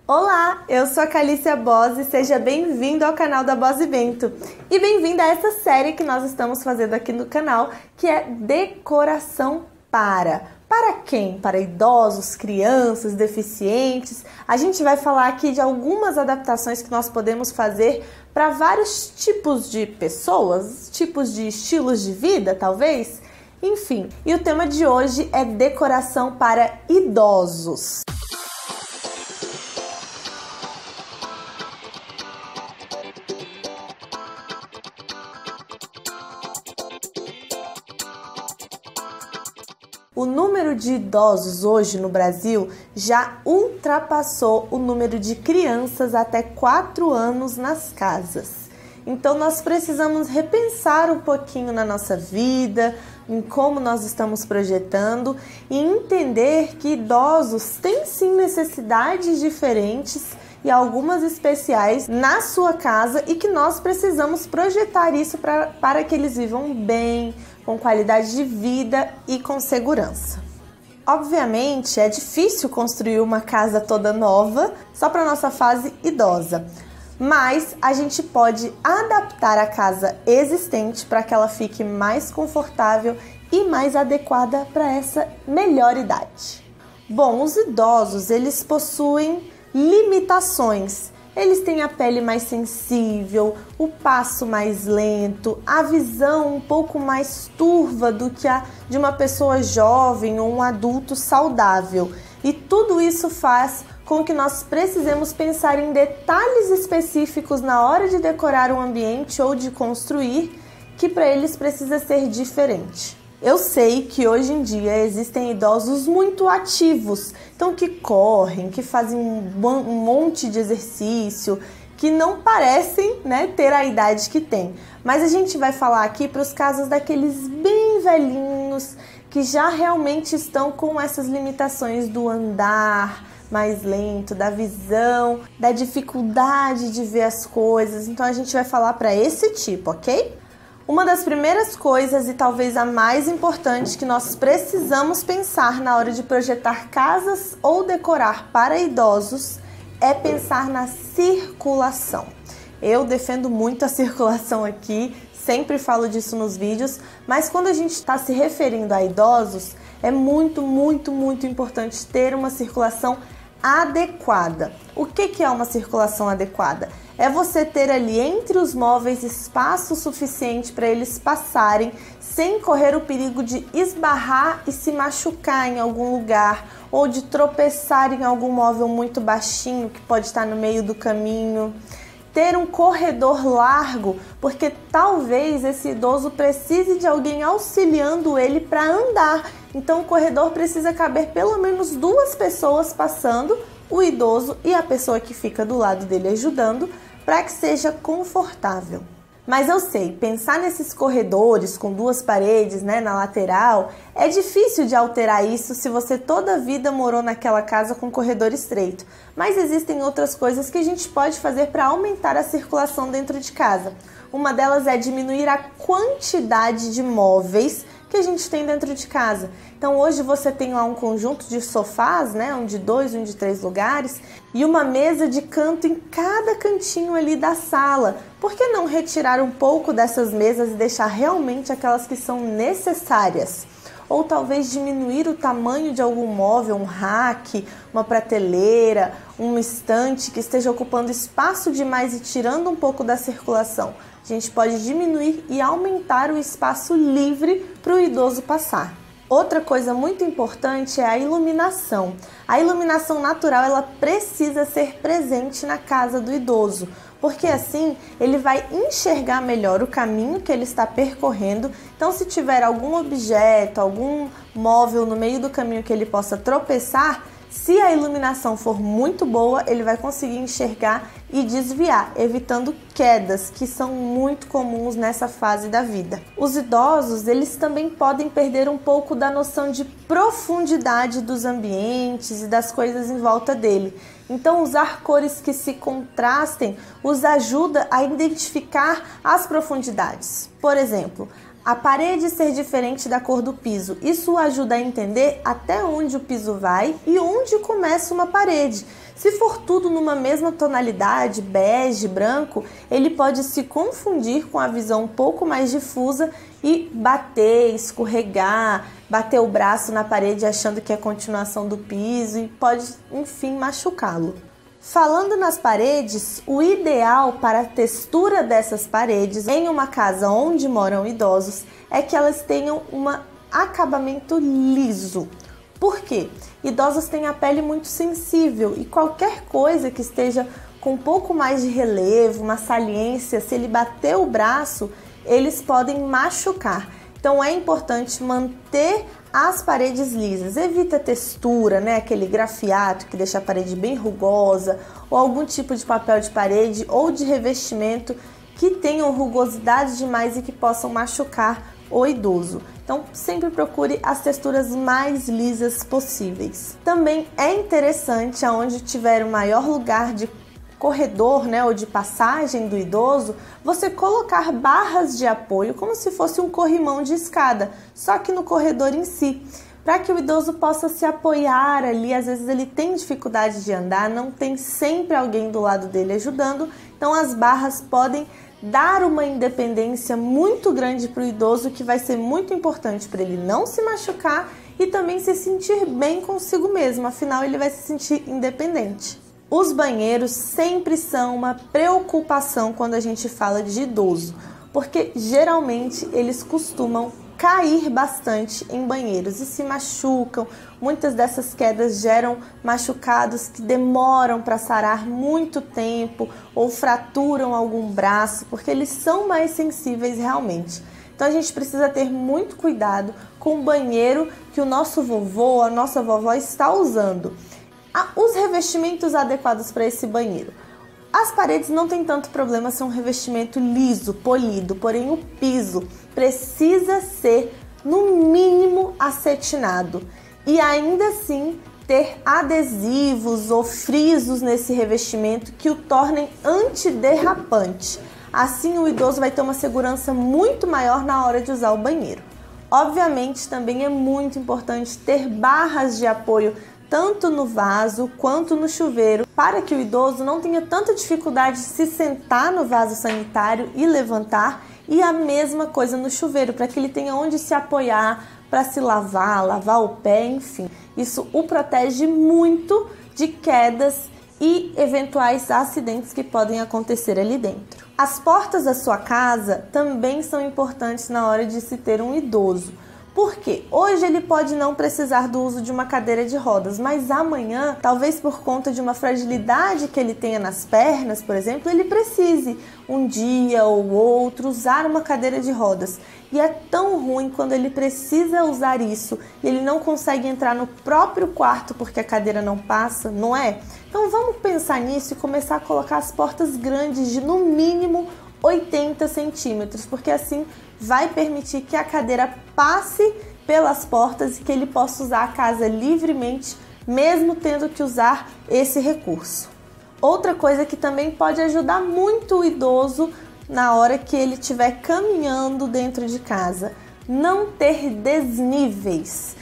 Olá, eu sou a Calícia Bose, seja bem-vindo ao canal da Bose Bento e bem-vinda a essa série que nós estamos fazendo aqui no canal, que é Decoração Para quem? Para idosos, crianças, deficientes. A gente vai falar aqui de algumas adaptações que nós podemos fazer para vários tipos de pessoas, tipos de estilos de vida, talvez. Enfim, e o tema de hoje é decoração para idosos. O número de idosos hoje no Brasil já ultrapassou o número de crianças até 4 anos nas casas. Então nós precisamos repensar um pouquinho na nossa vida, em como nós estamos projetando e entender que idosos têm sim necessidades diferentes e algumas especiais na sua casa e que nós precisamos projetar isso para que eles vivam bem, com qualidade de vida e com segurança. Obviamente, é difícil construir uma casa toda nova só para nossa fase idosa, mas a gente pode adaptar a casa existente para que ela fique mais confortável e mais adequada para essa melhor idade. Bom, os idosos, eles possuem limitações. Eles têm a pele mais sensível, o passo mais lento, a visão um pouco mais turva do que a de uma pessoa jovem ou um adulto saudável. E tudo isso faz com que nós precisemos pensar em detalhes específicos na hora de decorar um ambiente ou de construir, que para eles precisa ser diferente. Eu sei que hoje em dia existem idosos muito ativos, então que correm, que fazem um monte de exercício, que não parecem, ter a idade que tem. Mas a gente vai falar aqui para os casos daqueles bem velhinhos, que já realmente estão com essas limitações do andar mais lento, da visão, da dificuldade de ver as coisas. Então a gente vai falar para esse tipo, ok? Uma das primeiras coisas e talvez a mais importante que nós precisamos pensar na hora de projetar casas ou decorar para idosos é pensar na circulação. Eu defendo muito a circulação aqui, sempre falo disso nos vídeos, mas quando a gente está se referindo a idosos, é muito importante ter uma circulação adequada. O que é uma circulação adequada? É você ter ali entre os móveis espaço suficiente para eles passarem sem correr o perigo de esbarrar e se machucar em algum lugar ou de tropeçar em algum móvel muito baixinho que pode estar no meio do caminho. Ter um corredor largo, porque talvez esse idoso precise de alguém auxiliando ele para andar. Então o corredor precisa caber pelo menos 2 pessoas passando, o idoso e a pessoa que fica do lado dele ajudando, para que seja confortável. Mas eu sei, pensar nesses corredores com 2 paredes, na lateral, é difícil de alterar isso se você toda a vida morou naquela casa com corredor estreito. Mas existem outras coisas que a gente pode fazer para aumentar a circulação dentro de casa. Uma delas é diminuir a quantidade de móveis que a gente tem dentro de casa. Então hoje você tem lá um conjunto de sofás, um de 2, um de 3 lugares e uma mesa de canto em cada cantinho ali da sala. Por que não retirar um pouco dessas mesas e deixar realmente aquelas que são necessárias? Ou talvez diminuir o tamanho de algum móvel, um rack, uma prateleira, um estante que esteja ocupando espaço demais e tirando um pouco da circulação. A gente pode diminuir e aumentar o espaço livre para o idoso passar. Outra coisa muito importante é a iluminação. A iluminação natural ela precisa ser presente na casa do idoso, porque assim ele vai enxergar melhor o caminho que ele está percorrendo. Então, se tiver algum objeto, algum móvel no meio do caminho que ele possa tropeçar, se a iluminação for muito boa, ele vai conseguir enxergar e desviar, evitando quedas, que são muito comuns nessa fase da vida. Os idosos, eles também podem perder um pouco da noção de profundidade dos ambientes e das coisas em volta dele. Então, usar cores que se contrastem os ajuda a identificar as profundidades. Por exemplo, A parede ser diferente da cor do piso, isso ajuda a entender até onde o piso vai e onde começa uma parede. Se for tudo numa mesma tonalidade, bege, branco, ele pode se confundir com a visão um pouco mais difusa e bater, escorregar, bater o braço na parede achando que é a continuação do piso e pode, enfim, machucá-lo. Falando nas paredes, o ideal para a textura dessas paredes em uma casa onde moram idosos é que elas tenham um acabamento liso. Por quê? Idosos têm a pele muito sensível e qualquer coisa que esteja com um pouco mais de relevo, uma saliência, se ele bater o braço, eles podem machucar. Então é importante manter as paredes lisas. Evita a textura, né? Aquele grafiato que deixa a parede bem rugosa, ou algum tipo de papel de parede ou de revestimento que tenham rugosidade demais e que possam machucar o idoso. Então sempre procure as texturas mais lisas possíveis. Também é interessante, aonde tiver o maior lugar de corredor, né, ou de passagem do idoso, você colocar barras de apoio como se fosse um corrimão de escada, só que no corredor em si, para que o idoso possa se apoiar ali. Às vezes ele tem dificuldade de andar, não tem sempre alguém do lado dele ajudando, então as barras podem dar uma independência muito grande para o idoso, que vai ser muito importante para ele não se machucar e também se sentir bem consigo mesmo, afinal ele vai se sentir independente. Os banheiros sempre são uma preocupação quando a gente fala de idoso, porque geralmente eles costumam cair bastante em banheiros e se machucam. Muitas dessas quedas geram machucados que demoram para sarar muito tempo ou fraturam algum braço, porque eles são mais sensíveis realmente. Então a gente precisa ter muito cuidado com o banheiro que o nosso vovô ou a nossa vovó está usando. Os revestimentos adequados para esse banheiro. As paredes não tem tanto problema ser um revestimento liso, polido, porém o piso precisa ser no mínimo acetinado e ainda assim ter adesivos ou frisos nesse revestimento que o tornem antiderrapante. Assim o idoso vai ter uma segurança muito maior na hora de usar o banheiro. Obviamente também é muito importante ter barras de apoio tanto no vaso quanto no chuveiro, para que o idoso não tenha tanta dificuldade de se sentar no vaso sanitário e levantar, e a mesma coisa no chuveiro, para que ele tenha onde se apoiar para se lavar o pé, enfim. Isso o protege muito de quedas e eventuais acidentes que podem acontecer ali dentro. As portas da sua casa também são importantes na hora de se ter um idoso. Porque hoje ele pode não precisar do uso de uma cadeira de rodas, mas amanhã, talvez por conta de uma fragilidade que ele tenha nas pernas, por exemplo, ele precise um dia ou outro usar uma cadeira de rodas. E é tão ruim quando ele precisa usar isso e ele não consegue entrar no próprio quarto porque a cadeira não passa, não é? Então vamos pensar nisso e começar a colocar as portas grandes de no mínimo 80 centímetros, porque assim vai permitir que a cadeira passe pelas portas e que ele possa usar a casa livremente, mesmo tendo que usar esse recurso. Outra coisa que também pode ajudar muito o idoso na hora que ele estiver caminhando dentro de casa, não ter desníveis.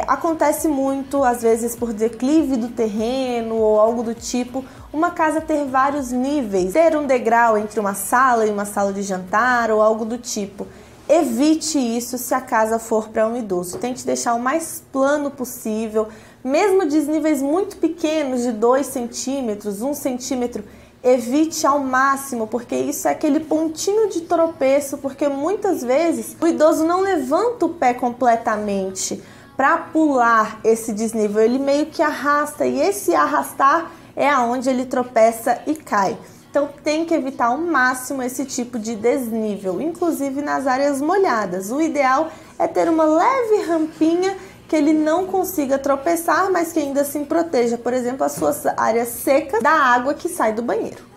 Acontece muito, às vezes por declive do terreno ou algo do tipo, uma casa ter vários níveis, ter um degrau entre uma sala e uma sala de jantar ou algo do tipo. Evite isso se a casa for para um idoso. Tente deixar o mais plano possível, mesmo desníveis muito pequenos de 2 centímetros, 1 centímetro, evite ao máximo, porque isso é aquele pontinho de tropeço, porque muitas vezes o idoso não levanta o pé completamente para pular esse desnível, ele meio que arrasta, e esse arrastar é aonde ele tropeça e cai. Então tem que evitar ao máximo esse tipo de desnível, inclusive nas áreas molhadas. O ideal é ter uma leve rampinha que ele não consiga tropeçar, mas que ainda assim proteja, por exemplo, as suas áreas secas da água que sai do banheiro.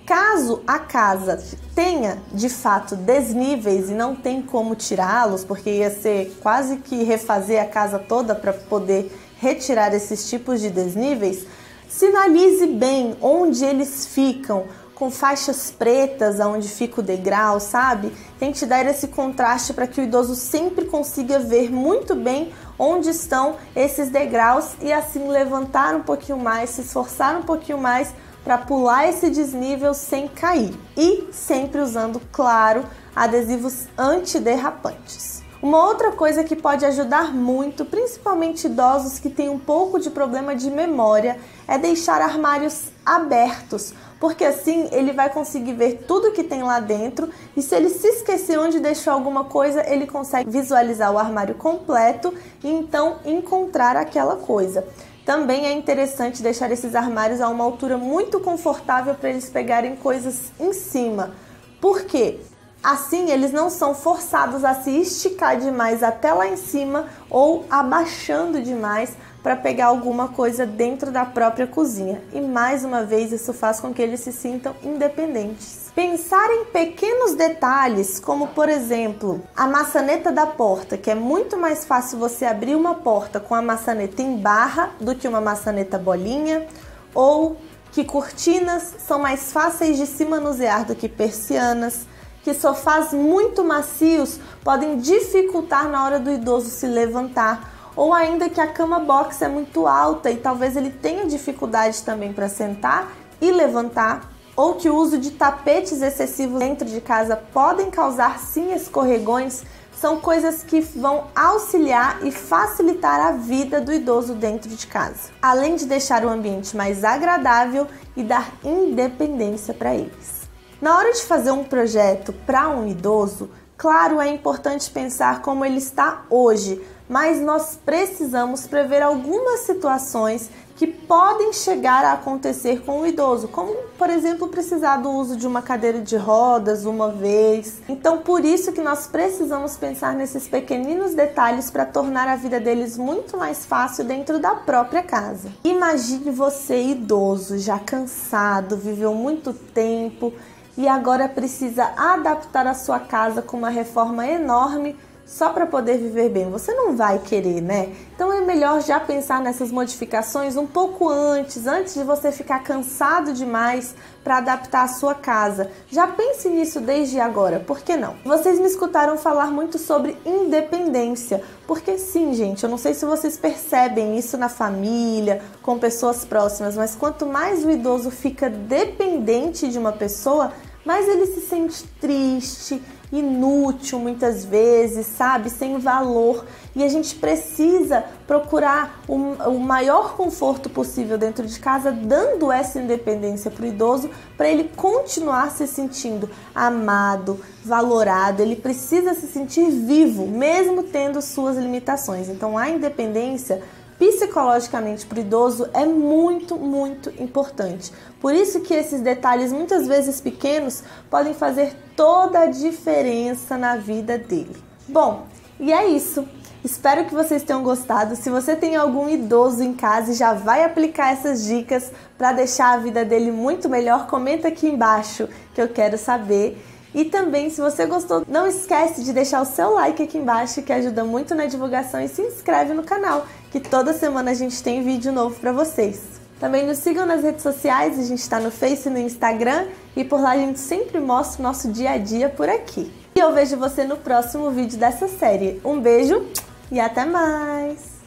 Caso a casa tenha de fato desníveis e não tem como tirá-los, porque ia ser quase que refazer a casa toda para poder retirar esses tipos de desníveis, sinalize bem onde eles ficam, com faixas pretas onde fica o degrau, sabe? Tente dar esse contraste para que o idoso sempre consiga ver muito bem onde estão esses degraus e assim levantar um pouquinho mais, se esforçar um pouquinho mais para pular esse desnível sem cair. E sempre usando, claro, adesivos antiderrapantes. Uma outra coisa que pode ajudar muito, principalmente idosos que têm um pouco de problema de memória, é deixar armários abertos, porque assim ele vai conseguir ver tudo que tem lá dentro e se ele se esquecer onde deixou alguma coisa, ele consegue visualizar o armário completo e então encontrar aquela coisa. Também é interessante deixar esses armários a uma altura muito confortável para eles pegarem coisas em cima. Por quê? Assim, eles não são forçados a se esticar demais até lá em cima ou abaixando demais para pegar alguma coisa dentro da própria cozinha. E mais uma vez, isso faz com que eles se sintam independentes. Pensar em pequenos detalhes, como por exemplo, a maçaneta da porta, que é muito mais fácil você abrir uma porta com a maçaneta em barra do que uma maçaneta bolinha, ou que cortinas são mais fáceis de se manusear do que persianas, que sofás muito macios podem dificultar na hora do idoso se levantar, ou ainda que a cama box é muito alta e talvez ele tenha dificuldade também para sentar e levantar, ou que o uso de tapetes excessivos dentro de casa podem causar sim escorregões, são coisas que vão auxiliar e facilitar a vida do idoso dentro de casa, além de deixar o ambiente mais agradável e dar independência para eles. Na hora de fazer um projeto para um idoso, claro, é importante pensar como ele está hoje, mas nós precisamos prever algumas situações que podem chegar a acontecer com o idoso, como, por exemplo, precisar do uso de uma cadeira de rodas uma vez. Então, por isso que nós precisamos pensar nesses pequeninos detalhes para tornar a vida deles muito mais fácil dentro da própria casa. Imagine você idoso, já cansado, viveu muito tempo e agora precisa adaptar a sua casa com uma reforma enorme só para poder viver bem. Você não vai querer, né? Então é melhor já pensar nessas modificações um pouco antes de você ficar cansado demais para adaptar a sua casa. Já pense nisso desde agora, por que não? Vocês me escutaram falar muito sobre independência, porque sim, gente, eu não sei se vocês percebem isso na família, com pessoas próximas, mas quanto mais o idoso fica dependente de uma pessoa, mais ele se sente triste, inútil muitas vezes, sabe? Sem valor. E a gente precisa procurar o maior conforto possível dentro de casa, dando essa independência para o idoso, para ele continuar se sentindo amado, valorado. Ele precisa se sentir vivo, mesmo tendo suas limitações. Então a independência psicologicamente para o idoso é muito, muito importante. Por isso que esses detalhes, muitas vezes pequenos, podem fazer toda a diferença na vida dele. Bom, e é isso. Espero que vocês tenham gostado. Se você tem algum idoso em casa e já vai aplicar essas dicas para deixar a vida dele muito melhor, comenta aqui embaixo que eu quero saber. E também, se você gostou, não esquece de deixar o seu like aqui embaixo, que ajuda muito na divulgação, e se inscreve no canal, que toda semana a gente tem vídeo novo para vocês. Também nos sigam nas redes sociais, a gente está no Face e no Instagram, e por lá a gente sempre mostra o nosso dia a dia por aqui. E eu vejo você no próximo vídeo dessa série. Um beijo e até mais!